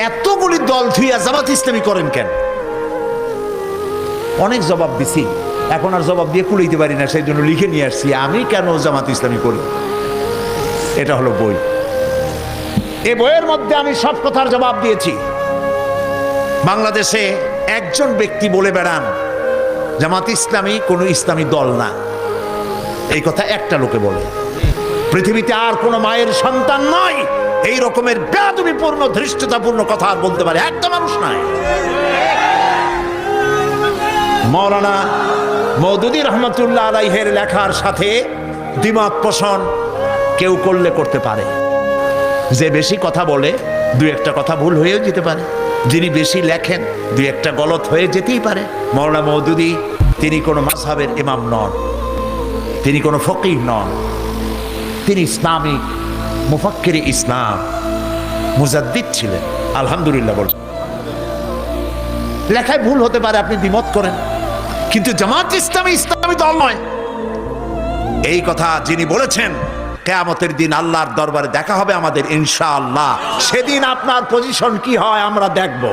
এতগুলি দল থুইয়া জামাত ইসলামী করেন কেন? অনেক জবাব দিছি, এখন আর জবাব দিয়ে কুলাইতে পারি না, সেই জন্য লিখে নিয়ে আসছি আমি কেন জামাত ইসলামী করি। এটা হলো বই, এই বইয়ের মধ্যে আমি সব কথার জবাব দিয়েছি। বাংলাদেশে একজন ব্যক্তি বলে বেড়ান জামাত ইসলামী কোনো ইসলামী দল না, এই কথা একটা লোকে বলে। পৃথিবীতে আর কোন মায়ের সন্তান নয় এই রকমের বেয়াদবিপূর্ণ ধৃষ্টতাপূর্ণ কথা আর বলতে পারে একটা মানুষ নাই। মাওলানা মওদুদী রহমতুল্লাহ আলাইহির লেখার সাথে দ্বিমত পোষণ কেউ করলে করতে পারে। যে বেশি কথা বলে দুই একটা কথা ভুল হয়েও যেতে পারে, যিনি বেশি লেখেন দুই একটা গলত হয়ে যেতেই পারে। মাওলানা মওদুদী তিনি কোনো মাযহাবের ইমাম নন, তিনি কোনো ফকিহ নন, তিনি ইসলামিক মুফাক্কির ইসলাম মুজাদ্দিদ ছিলেন। আলহামদুলিল্লাহ বল, লেখায় ভুল হতে পারে, আপনি দ্বিমত করেন, কিন্তু জামাত ইসলামী ইসলামী দল নয় এই কথা যিনি বলেছেন, কিয়ামতের দিন আল্লাহর দরবারে দেখা হবে আমাদের ইনশাআল্লাহ। সেদিন আপনার পজিশন কি হয় আমরা দেখব।